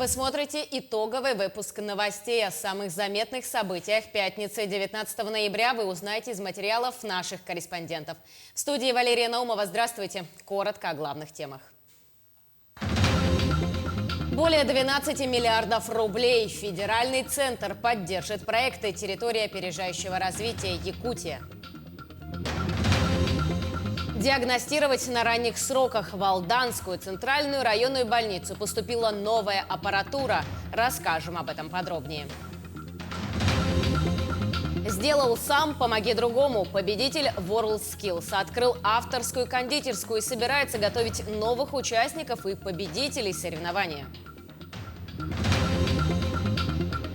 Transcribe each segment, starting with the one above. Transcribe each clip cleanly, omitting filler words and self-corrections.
Вы смотрите итоговый выпуск новостей о самых заметных событиях пятницы 19 ноября. Вы узнаете из материалов наших корреспондентов. В студии Валерия Наумова. Здравствуйте. Коротко о главных темах. Более 12 миллиардов рублей. Федеральный центр поддержит проекты «Территория опережающего развития Якутия». Диагностировать на ранних сроках. В Алданскую центральную районную больницу поступила новая аппаратура. Расскажем об этом подробнее. Сделал сам, помоги другому. Победитель WorldSkills открыл авторскую кондитерскую и собирается готовить новых участников и победителей соревнования.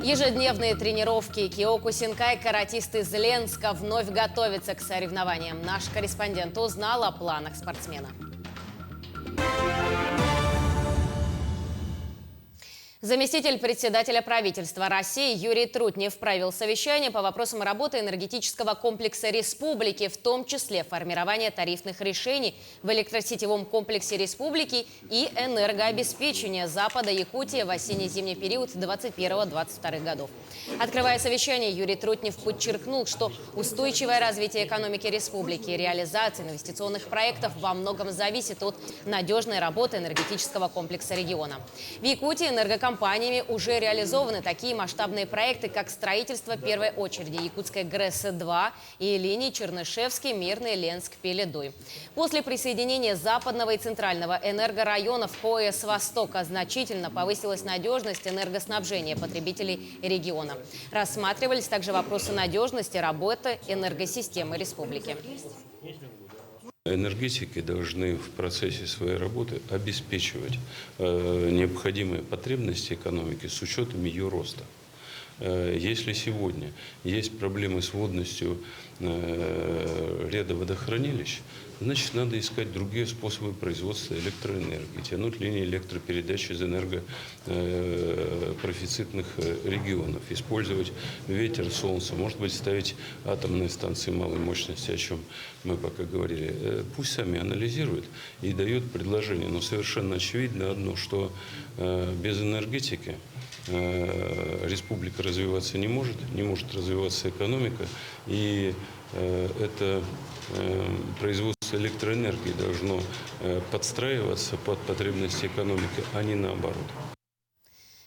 Ежедневные тренировки. Киоку Синкай, каратист из Ленска, вновь готовится к соревнованиям. Наш корреспондент узнал о планах спортсмена. Заместитель председателя правительства России Юрий Трутнев провел совещание по вопросам работы энергетического комплекса республики, в том числе формирования тарифных решений в электросетевом комплексе республики и энергообеспечения Запада Якутии в осенне-зимний период 2021-2022 годов. Открывая совещание, Юрий Трутнев подчеркнул, что устойчивое развитие экономики республики и реализация инвестиционных проектов во многом зависит от надежной работы энергетического комплекса региона. В Якутии энергокомпаниями уже реализованы такие масштабные проекты, как строительство первой очереди Якутской ГРЭС-2 и линии Чернышевский, Мирный, Ленск, Пеледуй. После присоединения западного и центрального энергорайонов к ОЭС «Востока» значительно повысилась надежность энергоснабжения потребителей региона. Рассматривались также вопросы надежности работы энергосистемы республики. Энергетики должны в процессе своей работы обеспечивать необходимые потребности экономики с учетом ее роста. Если сегодня есть проблемы с водностью ряда водохранилищ, значит, надо искать другие способы производства электроэнергии, тянуть линии электропередач из энергопрофицитных регионов, использовать ветер, солнце, может быть, ставить атомные станции малой мощности, о чем мы пока говорили. Пусть сами анализируют и дают предложения, но совершенно очевидно одно, что без энергетики республика развиваться не может развиваться экономика, и это производство электроэнергии должно подстраиваться под потребности экономики, а не наоборот.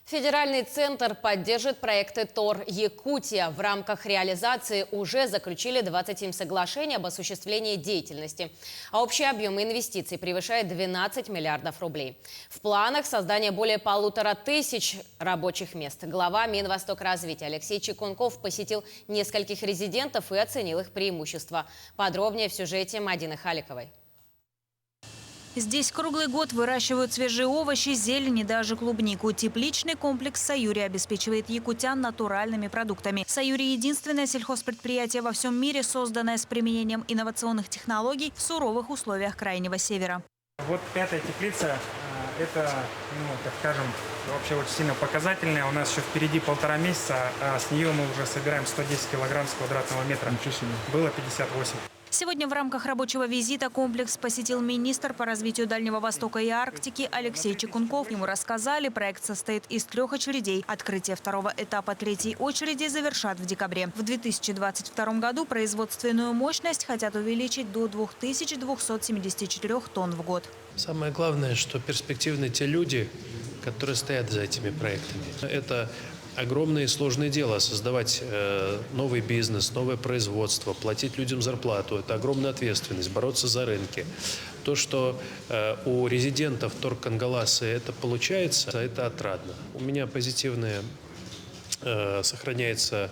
Федеральный центр поддержит проекты ТОР Якутия. В рамках реализации уже заключили 27 соглашений об осуществлении деятельности. А общий объем инвестиций превышает 12 миллиардов рублей. В планах создание более 1500 рабочих мест. Глава Минвостокразвития Алексей Чекунков посетил нескольких резидентов и оценил их преимущества. Подробнее в сюжете Мадины Халиковой. Здесь круглый год выращивают свежие овощи, зелень и даже клубнику. Тепличный комплекс «Саюри» обеспечивает якутян натуральными продуктами. «Саюри» – единственное сельхозпредприятие во всем мире, созданное с применением инновационных технологий в суровых условиях Крайнего Севера. Вот пятая теплица, это, так скажем, вообще очень сильно показательная. У нас еще впереди 1,5 месяца, а с нее мы уже собираем 110 килограмм с квадратного метра. Было 58. Сегодня в рамках рабочего визита комплекс посетил министр по развитию Дальнего Востока и Арктики Алексей Чекунков. Ему рассказали, проект состоит из 3 очередей. Открытие второго этапа 3-й очереди завершат в декабре. В 2022 году производственную мощность хотят увеличить до 2274 тонн в год. Самое главное, что перспективны те люди, которые стоят за этими проектами. Это огромное и сложное дело – создавать новый бизнес, новое производство, платить людям зарплату. Это огромная ответственность, бороться за рынки. То, что у резидентов Торг-Кангаласы это получается, это отрадно. У меня позитивное сохраняется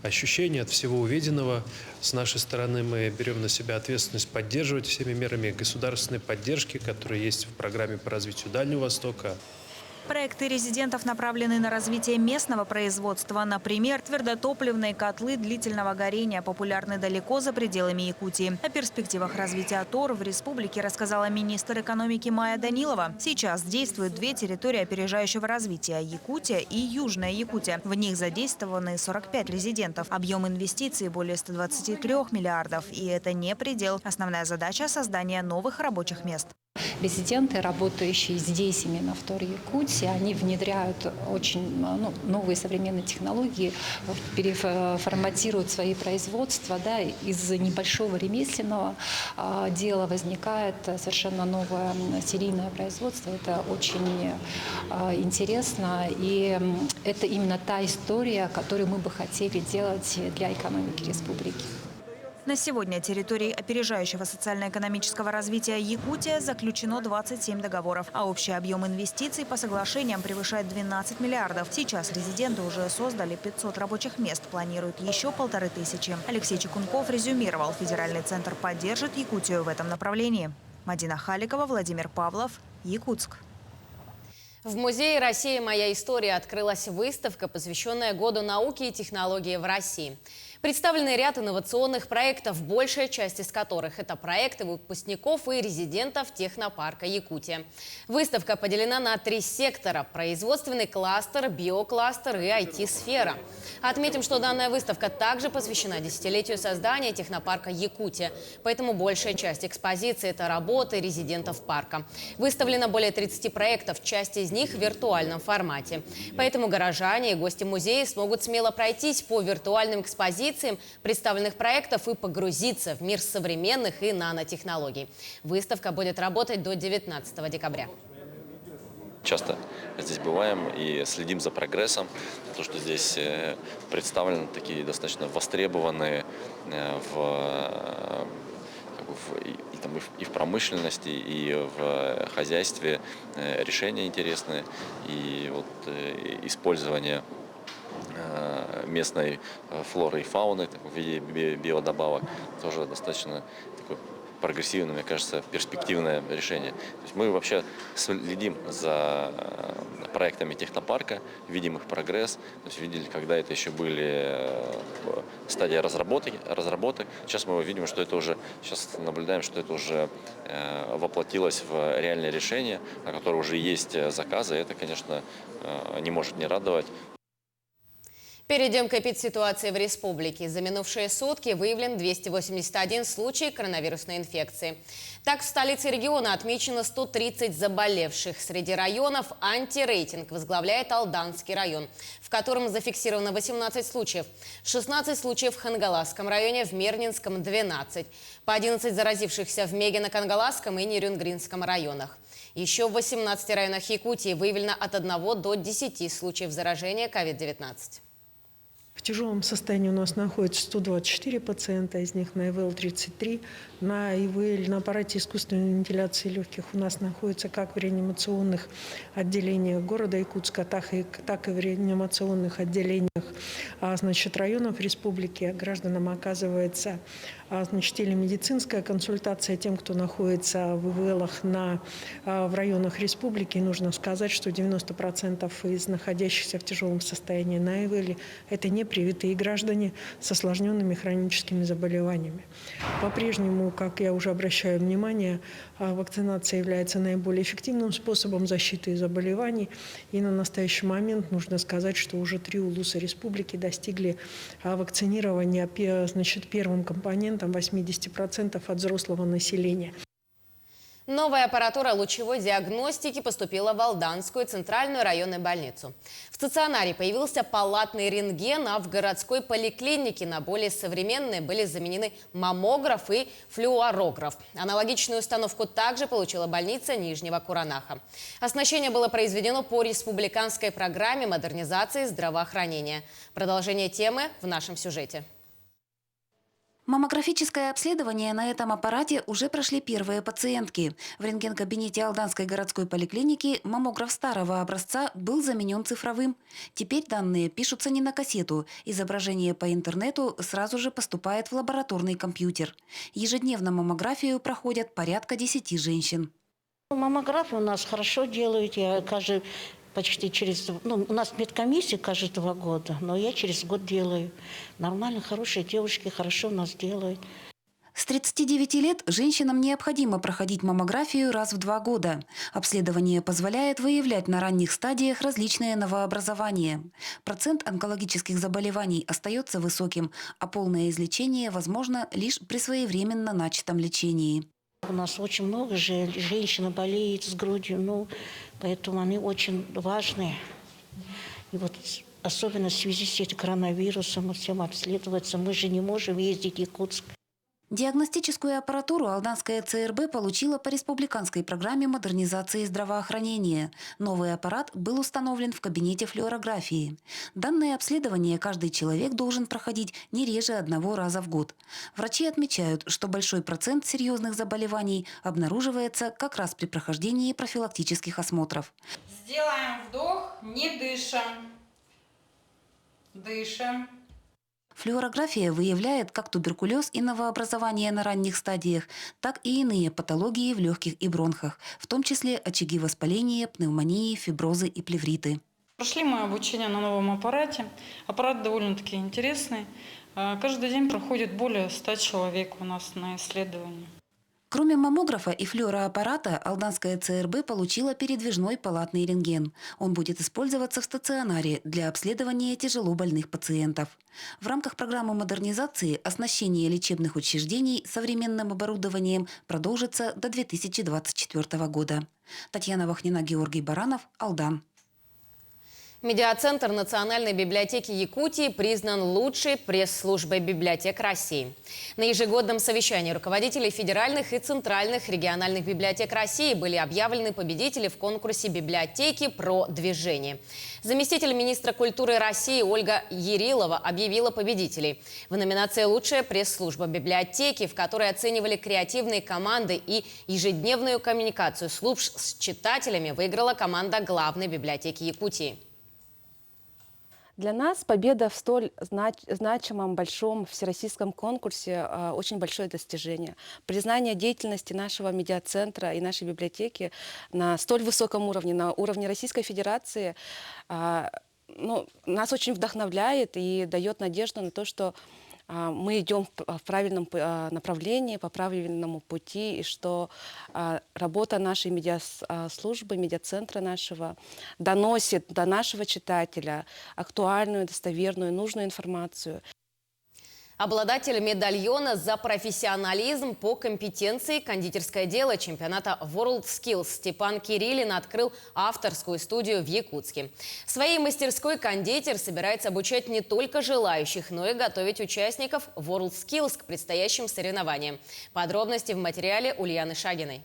ощущение от всего увиденного. С нашей стороны мы берем на себя ответственность поддерживать всеми мерами государственной поддержки, которые есть в программе по развитию Дальнего Востока. Проекты резидентов направлены на развитие местного производства. Например, твердотопливные котлы длительного горения популярны далеко за пределами Якутии. О перспективах развития ТОР в республике рассказала министр экономики Майя Данилова. Сейчас действуют 2 территории опережающего развития – Якутия и Южная Якутия. В них задействованы 45 резидентов. Объем инвестиций более 123 миллиардов. И это не предел. Основная задача – создание новых рабочих мест. Резиденты, работающие здесь, именно в ТОР Якутии, они внедряют очень новые современные технологии, переформатируют свои производства. Да, из небольшого ремесленного дела возникает совершенно новое серийное производство. Это очень интересно, и это именно та история, которую мы бы хотели делать для экономики республики. На сегодня территории опережающего социально-экономического развития Якутия заключено 27 договоров, а общий объем инвестиций по соглашениям превышает 12 миллиардов. Сейчас резиденты уже создали 500 рабочих мест, планируют еще 1500. Алексей Чекунков резюмировал, федеральный центр поддержит Якутию в этом направлении. Мадина Халикова, Владимир Павлов, Якутск. В Музее России «Моя история» открылась выставка, посвященная Году науки и технологии в России. Представлены ряд инновационных проектов, большая часть из которых – это проекты выпускников и резидентов технопарка «Якутия». Выставка поделена на 3 сектора – производственный кластер, биокластер и IT-сфера. Отметим, что данная выставка также посвящена десятилетию создания технопарка «Якутия». Поэтому большая часть экспозиции – это работы резидентов парка. Выставлено более 30 проектов, часть из них в виртуальном формате. Поэтому горожане и гости музея смогут смело пройтись по виртуальным экспозициям представленных проектов и погрузиться в мир современных и нанотехнологий. Выставка будет работать до 19 декабря. Часто здесь бываем и следим за прогрессом. То, что здесь представлены такие достаточно востребованные и в промышленности, и в хозяйстве решения интересные. И вот использование местной флоры и фауны в виде биодобавок тоже достаточно такое прогрессивное, мне кажется, перспективное решение. То есть мы вообще следим за проектами технопарка, видим их прогресс, то есть видели, когда это еще были в стадии разработок. Сейчас мы видим, что это уже, сейчас наблюдаем, что это уже воплотилось в реальное решение, на которое уже есть заказы. Это, конечно, не может не радовать. Перейдем к эпидситуации в республике. За минувшие сутки выявлен 281 случай коронавирусной инфекции. Так, в столице региона отмечено 130 заболевших. Среди районов антирейтинг возглавляет Алданский район, в котором зафиксировано 18 случаев. 16 случаев в Хангаласском районе, в Мернинском – 12. По 11 заразившихся в Мегино-Кангаласском и Нерюнгринском районах. Еще в 18 районах Якутии выявлено от 1 до 10 случаев заражения COVID-19. В тяжелом состоянии у нас находится 124 пациента, из них на ИВЛ 33. На ИВЛ, на аппарате искусственной вентиляции легких у нас находится как в реанимационных отделениях города Якутска, так и в реанимационных отделениях районов республики. Гражданам оказывается телемедицинская консультация. Тем, кто находится в ИВЛах в районах республики, нужно сказать, что 90% из находящихся в тяжелом состоянии на ИВЛе – это не привитые граждане с осложненными хроническими заболеваниями. По-прежнему, как я уже обращаю внимание, вакцинация является наиболее эффективным способом защиты заболеваний. И на настоящий момент нужно сказать, что уже 3 улуса республики достигли вакцинирования первым компонентом 80% от взрослого населения. Новая аппаратура лучевой диагностики поступила в Алданскую центральную районную больницу. В стационаре появился палатный рентген, а в городской поликлинике на более современные были заменены маммограф и флюорограф. Аналогичную установку также получила больница Нижнего Куранаха. Оснащение было произведено по республиканской программе модернизации здравоохранения. Продолжение темы в нашем сюжете. Маммографическое обследование на этом аппарате уже прошли первые пациентки. В рентген-кабинете Алданской городской поликлиники маммограф старого образца был заменен цифровым. Теперь данные пишутся не на кассету. Изображение по интернету сразу же поступает в лабораторный компьютер. Ежедневно маммографию проходят порядка 10 женщин. Маммографию у нас хорошо делают. Я почти у нас медкомиссия каждые 2 года, но я через год делаю. Нормально, хорошие девушки, хорошо у нас делают. С 39 лет женщинам необходимо проходить маммографию раз в 2 года. Обследование позволяет выявлять на ранних стадиях различные новообразования. Процент онкологических заболеваний остается высоким, а полное излечение возможно лишь при своевременно начатом лечении. У нас очень много женщин болеет с грудью, ну, поэтому они очень важные. И вот особенно в связи с этим коронавирусом всем обследоваться, мы же не можем ездить в Якутск. Диагностическую аппаратуру Алданская ЦРБ получила по республиканской программе модернизации здравоохранения. Новый аппарат был установлен в кабинете флюорографии. Данное обследование каждый человек должен проходить не реже 1 раза в год. Врачи отмечают, что большой процент серьезных заболеваний обнаруживается как раз при прохождении профилактических осмотров. Сделаем вдох, не дышим. Дышим. Флюорография выявляет как туберкулез и новообразования на ранних стадиях, так и иные патологии в легких и бронхах, в том числе очаги воспаления, пневмонии, фиброзы и плевриты. Прошли мы обучение на новом аппарате. Аппарат довольно-таки интересный. Каждый день проходит более 100 человек у нас на исследование. Кроме маммографа и флюороаппарата, Алданская ЦРБ получила передвижной палатный рентген. Он будет использоваться в стационаре для обследования тяжело больных пациентов. В рамках программы модернизации оснащение лечебных учреждений современным оборудованием продолжится до 2024 года. Татьяна Вахнина, Георгий Баранов, Алдан. Медиацентр Национальной библиотеки Якутии признан лучшей пресс-службой библиотек России. На ежегодном совещании руководителей федеральных и центральных региональных библиотек России были объявлены победители в конкурсе библиотеки про движение. Заместитель министра культуры России Ольга Ярилова объявила победителей. В номинации «Лучшая пресс-служба библиотеки», в которой оценивали креативные команды и ежедневную коммуникацию служб с читателями, выиграла команда главной библиотеки Якутии. Для нас победа в столь значимом большом всероссийском конкурсе очень большое достижение. Признание деятельности нашего медиацентра и нашей библиотеки на столь высоком уровне, на уровне Российской Федерации, нас очень вдохновляет и дает надежду на то, что мы идем в правильном направлении, по правильному пути, и что работа нашей медиаслужбы, медиацентра нашего доносит до нашего читателя актуальную, достоверную, нужную информацию. Обладатель медальона за профессионализм по компетенции кондитерское дело чемпионата WorldSkills Степан Кириллин открыл авторскую студию в Якутске. В своей мастерской кондитер собирается обучать не только желающих, но и готовить участников WorldSkills к предстоящим соревнованиям. Подробности в материале Ульяны Шагиной.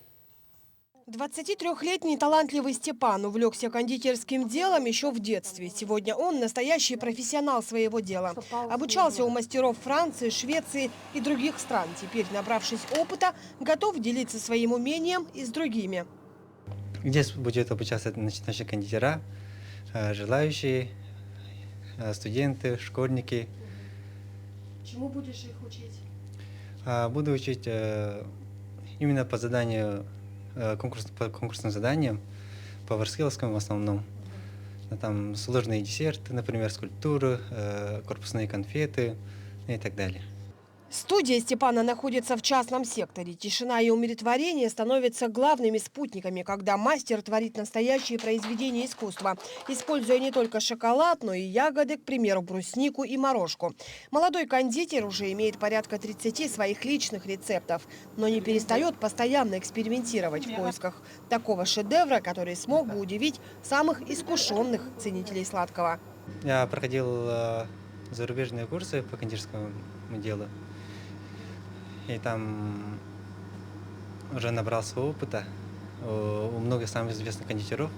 23-летний талантливый Степан увлекся кондитерским делом еще в детстве. Сегодня он настоящий профессионал своего дела. Обучался у мастеров Франции, Швеции и других стран. Теперь, набравшись опыта, готов делиться своим умением и с другими. Здесь будет обучаться начинающие кондитера, желающие, студенты, школьники. Чему будешь их учить? Буду учить именно по заданию, по конкурсным заданиям, по WorldSkills в основном. Там сложные десерты, например, скульптуры, корпусные конфеты и так далее. Студия Степана находится в частном секторе. Тишина и умиротворение становятся главными спутниками, когда мастер творит настоящие произведения искусства, используя не только шоколад, но и ягоды, к примеру, бруснику и морожку. Молодой кондитер уже имеет порядка 30 своих личных рецептов, но не перестает постоянно экспериментировать в поисках такого шедевра, который смог бы удивить самых искушенных ценителей сладкого. Я проходил зарубежные курсы по кондитерскому делу. И там уже набрался опыта у многих самых известных кондитеров.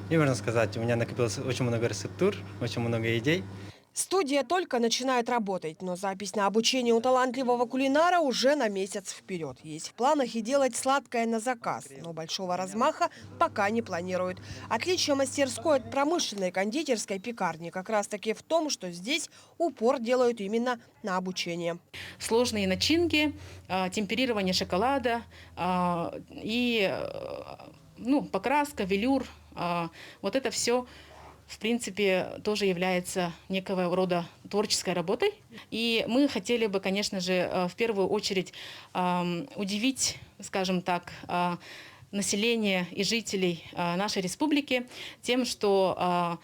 И можно сказать, у меня накопилось очень много рецептур, очень много идей. Студия только начинает работать, но запись на обучение у талантливого кулинара уже на месяц вперед. Есть в планах и делать сладкое на заказ, но большого размаха пока не планируют. Отличие мастерской от промышленной кондитерской пекарни как раз-таки в том, что здесь упор делают именно на обучение. Сложные начинки, темперирование шоколада и покраска, велюр, вот это все в принципе, тоже является некого рода творческой работой. И мы хотели бы, конечно же, в первую очередь удивить, скажем так, население и жителей нашей республики тем, что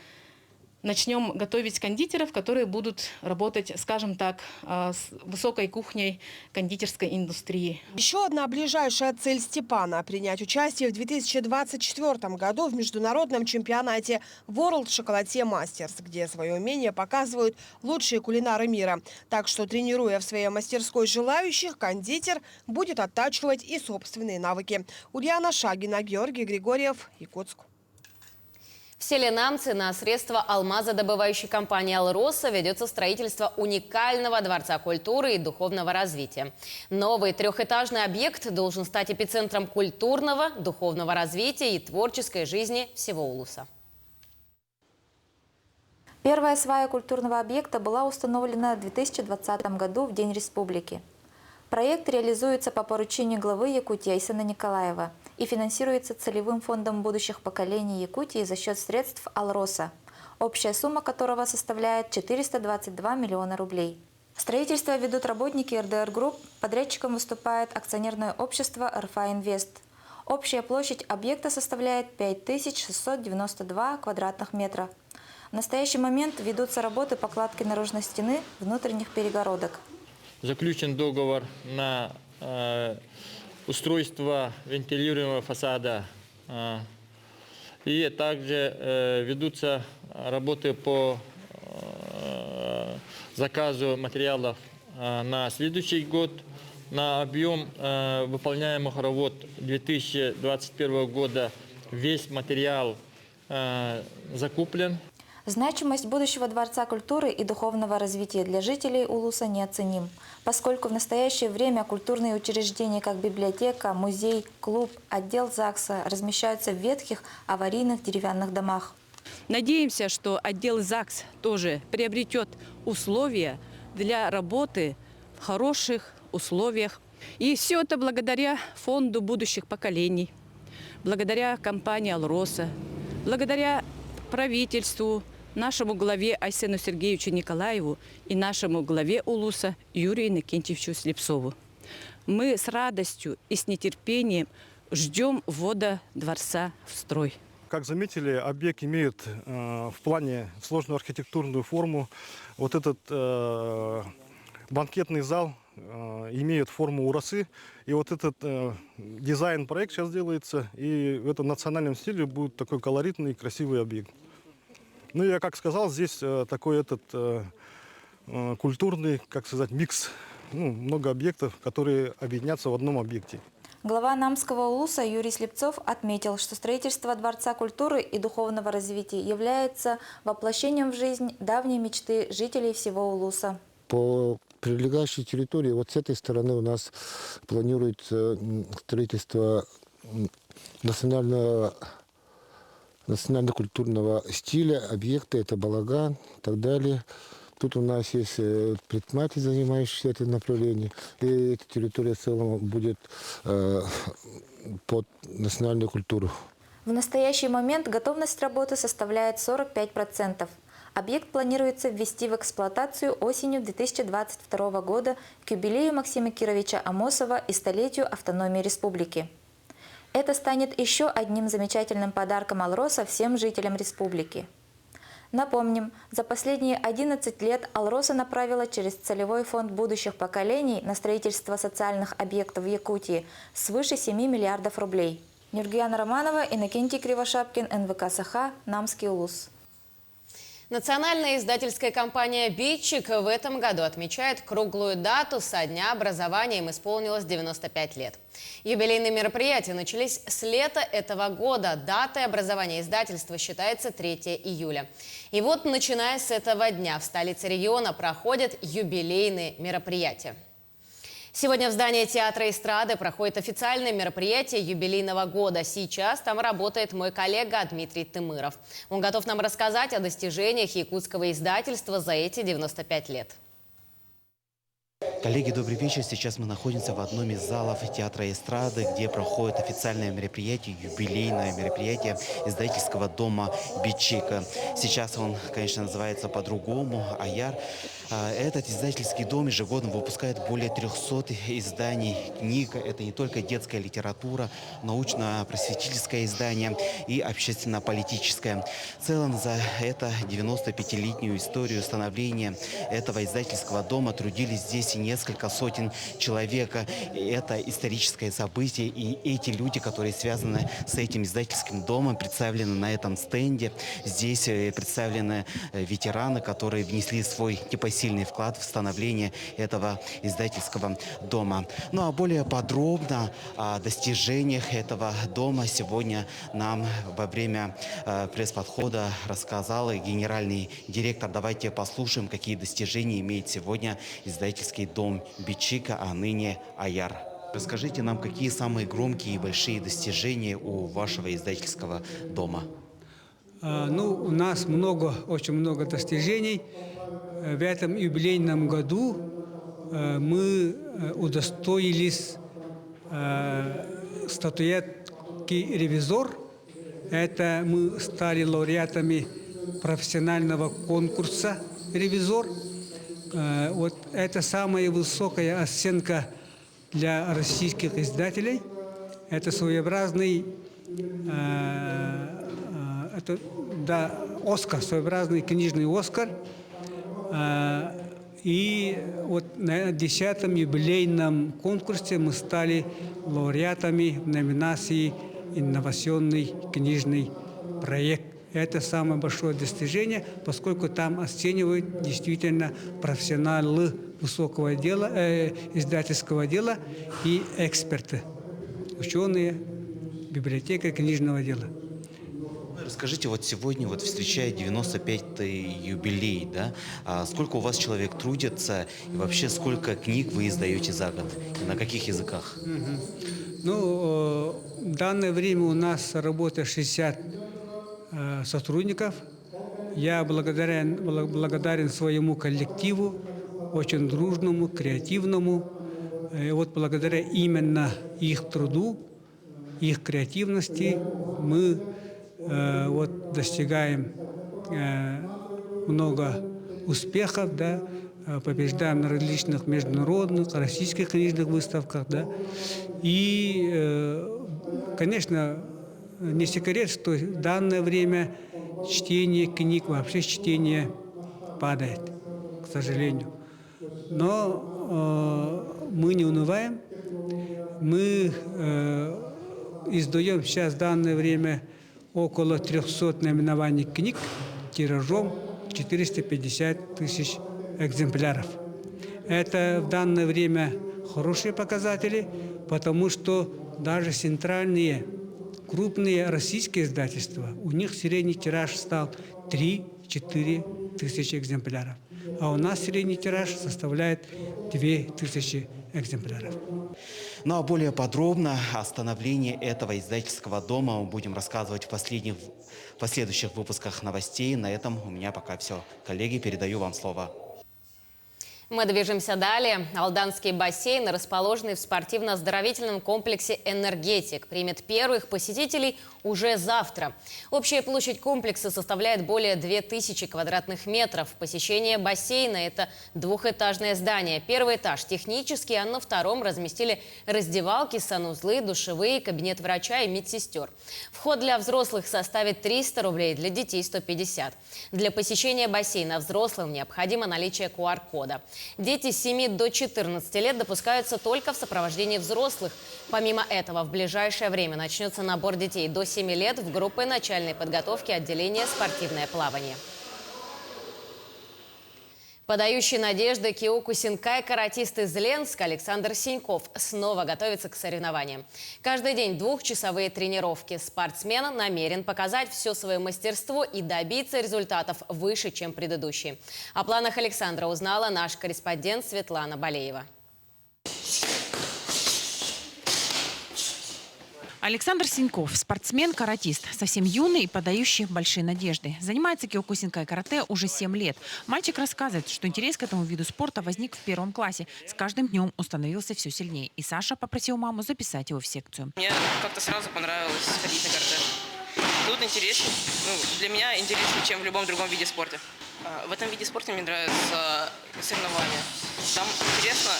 начнем готовить кондитеров, которые будут работать, скажем так, с высокой кухней кондитерской индустрии. Еще одна ближайшая цель Степана – принять участие в 2024 году в международном чемпионате World Chocolatier Masters, где свое умение показывают лучшие кулинары мира. Так что, тренируя в своей мастерской желающих, кондитер будет оттачивать и собственные навыки. Ульяна Шагина, Георгий Григорьев, Якутск. В селе Намцы на средства алмазодобывающей компании «Алроса» ведется строительство уникального дворца культуры и духовного развития. Новый трехэтажный объект должен стать эпицентром культурного, духовного развития и творческой жизни всего Улуса. Первая свая культурного объекта была установлена в 2020 году в День Республики. Проект реализуется по поручению главы Якутии Айсена Николаева и финансируется целевым фондом будущих поколений Якутии за счет средств «Алроса», общая сумма которого составляет 422 миллиона рублей. Строительство ведут работники РДР Групп, подрядчиком выступает акционерное общество РФА Инвест. Общая площадь объекта составляет 5692 квадратных метра. В настоящий момент ведутся работы по кладке наружной стены внутренних перегородок. Заключен договор на устройство вентилируемого фасада. И также ведутся работы по заказу материалов на следующий год. На объем выполняемых работ 2021 года весь материал закуплен. Значимость будущего Дворца культуры и духовного развития для жителей Улуса неоценим, поскольку в настоящее время культурные учреждения, как библиотека, музей, клуб, отдел ЗАГСа размещаются в ветхих аварийных деревянных домах. Надеемся, что отдел ЗАГС тоже приобретет условия для работы в хороших условиях. И все это благодаря фонду будущих поколений, благодаря компании «Алроса», благодаря правительству, нашему главе Айсену Сергеевичу Николаеву и нашему главе Улуса Юрию Иннокентьевичу Слепцову. Мы с радостью и с нетерпением ждем ввода дворца в строй. Как заметили, объект имеет в плане сложную архитектурную форму. Вот этот банкетный зал имеет форму урасы. И вот этот дизайн-проект сейчас делается. И в этом национальном стиле будет такой колоритный и красивый объект. Ну, я как сказал, здесь такой культурный, как сказать, микс. Много объектов, которые объединятся в одном объекте. Глава Намского Улуса Юрий Слепцов отметил, что строительство Дворца культуры и духовного развития является воплощением в жизнь давней мечты жителей всего Улуса. По прилегающей территории, вот с этой стороны у нас планируется строительство национально-культурного стиля, объекты, это балаган и так далее. Тут у нас есть предприниматели, занимающиеся этим направлением, и эта территория в целом будет под национальную культуру. В настоящий момент готовность работы составляет 45%. Объект планируется ввести в эксплуатацию осенью 2022 года к юбилею Максима Кировича Амосова и столетию автономии республики. Это станет еще одним замечательным подарком «Алроса» всем жителям республики. Напомним, за последние 11 лет «Алроса» направила через целевой фонд будущих поколений на строительство социальных объектов в Якутии свыше 7 миллиардов рублей. Нюргияна Романова, Иннокентий Кривошапкин, НВК «Саха», Намский Улус. Национальная издательская компания «Битчик» в этом году отмечает круглую дату. Со дня образования им исполнилось 95 лет. Юбилейные мероприятия начались с лета этого года. Датой образования издательства считается 3 июля. И вот, начиная с этого дня, в столице региона проходят юбилейные мероприятия. Сегодня в здании Театра эстрады проходит официальное мероприятие юбилейного года. Сейчас там работает мой коллега Дмитрий Тымыров. Он готов нам рассказать о достижениях якутского издательства за эти 95 лет. Коллеги, добрый вечер. Сейчас мы находимся в одном из залов Театра эстрады, где проходит официальное мероприятие, юбилейное мероприятие издательского дома «Битчик». Сейчас он, конечно, называется по-другому «Аяр». Этот издательский дом ежегодно выпускает более 300 изданий книг. Это не только детская литература, научно-просветительское издание и общественно-политическое. В целом за это 95-летнюю историю становления этого издательского дома трудились здесь несколько сотен человек. Это историческое событие, и эти люди, которые связаны с этим издательским домом, представлены на этом стенде. Здесь представлены ветераны, которые внесли свой непосильный вклад в становление этого издательского дома. Ну а более подробно о достижениях этого дома сегодня нам во время пресс-подхода рассказал генеральный директор. Давайте послушаем, какие достижения имеет сегодня издательский дом Бичика, а ныне Аяр. Расскажите нам, какие самые громкие и большие достижения у вашего издательского дома? У нас очень много достижений. В этом юбилейном году мы удостоились статуэтки «Ревизор». Это мы стали лауреатами профессионального конкурса «Ревизор». Вот это самая высокая оценка для российских издателей. Это своеобразный Оскар, своеобразный книжный Оскар. И вот на 10-м юбилейном конкурсе мы стали лауреатами в номинации «Инновационный книжный проект». Это самое большое достижение, поскольку там оценивают действительно профессионалы высокого дела, издательского дела и эксперты, ученые, библиотека книжного дела. Расскажите, вот сегодня встречает 95-й юбилей, да? Сколько у вас человек трудится и вообще сколько книг вы издаете за год? И на каких языках? В данное время у нас работает 60 сотрудников. Я благодарен своему коллективу, очень дружному, креативному. И вот благодаря именно их труду, их креативности мы достигаем много успехов, да, побеждаем на различных международных, российских книжных выставках. Да. И, конечно, не секрет, что в данное время чтение книг, вообще чтение падает, к сожалению. Но мы не унываем. Мы издаем сейчас в данное время около 300 наименований книг тиражом 450 тысяч экземпляров. Это в данное время хорошие показатели, потому что даже центральные крупные российские издательства, у них средний тираж стал 3-4 тысячи экземпляров. А у нас средний тираж составляет 2000 экземпляров. Ну а более подробно о становлении этого издательского дома мы будем рассказывать в последующих выпусках новостей. На этом у меня пока все. Коллеги, передаю вам слово. Мы движемся далее. Алданский бассейн, расположенный в спортивно-оздоровительном комплексе «Энергетик», примет первых посетителей уже завтра. Общая площадь комплекса составляет более 2000 квадратных метров. Посещение бассейна – это двухэтажное здание. Первый этаж технический, а на втором разместили раздевалки, санузлы, душевые, кабинет врача и медсестер. Вход для взрослых составит 300 рублей, для детей – 150. Для посещения бассейна взрослым необходимо наличие QR-кода. Дети с 7 до 14 лет допускаются только в сопровождении взрослых. Помимо этого, в ближайшее время начнется набор детей до 7 лет в группы начальной подготовки отделения «Спортивное плавание». Подающий надежды киокусинкай каратист из Ленска Александр Синьков снова готовится к соревнованиям. Каждый день двухчасовые тренировки. Спортсмен намерен показать все свое мастерство и добиться результатов выше, чем предыдущие. О планах Александра узнала наш корреспондент Светлана Балеева. Александр Синьков – спортсмен-каратист, совсем юный и подающий большие надежды. Занимается киокусинкай карате уже 7 лет. Мальчик рассказывает, что интерес к этому виду спорта возник в 1 классе. С каждым днем он становился все сильнее. И Саша попросил маму записать его в секцию. Мне как-то сразу понравилось ходить на карате. Тут интереснее, для меня интереснее, чем в любом другом виде спорта. В этом виде спорта мне нравятся соревнования. Там интересно,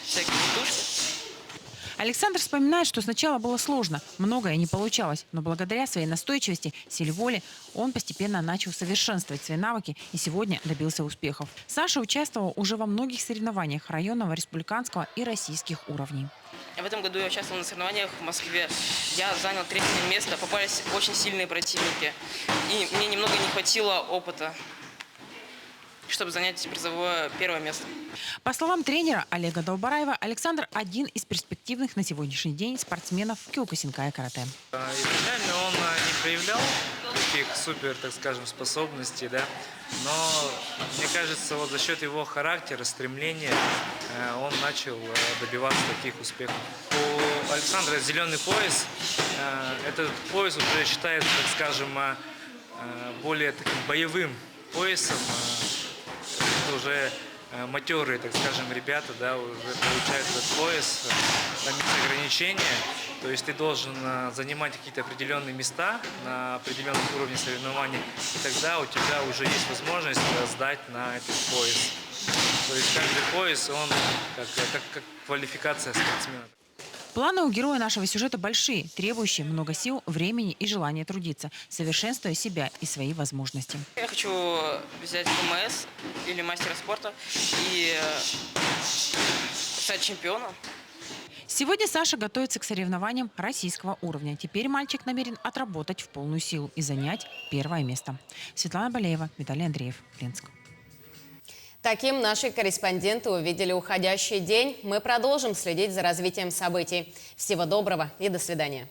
всякие тушки. Александр вспоминает, что сначала было сложно, многое не получалось, но благодаря своей настойчивости, силе воли, он постепенно начал совершенствовать свои навыки и сегодня добился успехов. Саша участвовал уже во многих соревнованиях районного, республиканского и российских уровней. В этом году я участвовал на соревнованиях в Москве. Я занял 3-е место, попались очень сильные противники. И мне немного не хватило опыта, чтобы занять призовое 1-е место. По словам тренера Олега Долбараева, Александр – один из перспективных на сегодняшний день спортсменов Киокусинкай карате. Изначально он не проявлял таких супер, так скажем, способностей, да? Но мне кажется, вот за счет его характера, стремления он начал добиваться таких успехов. У Александра зеленый пояс. Этот пояс уже считается, так скажем, более таким боевым поясом. Это уже матерые, так скажем, ребята, да, уже получают этот пояс, там есть ограничения, то есть ты должен занимать какие-то определенные места на определенном уровне соревнований, и тогда у тебя уже есть возможность сдать на этот пояс. То есть каждый пояс, он как квалификация спортсмена. Планы у героя нашего сюжета большие, требующие много сил, времени и желания трудиться, совершенствуя себя и свои возможности. Я хочу взять КМС или мастера спорта и стать чемпионом. Сегодня Саша готовится к соревнованиям российского уровня. Теперь мальчик намерен отработать в полную силу и занять 1-е место. Светлана Балеева, Виталий Андреев, Ленск. Таким наши корреспонденты увидели уходящий день. Мы продолжим следить за развитием событий. Всего доброго и до свидания.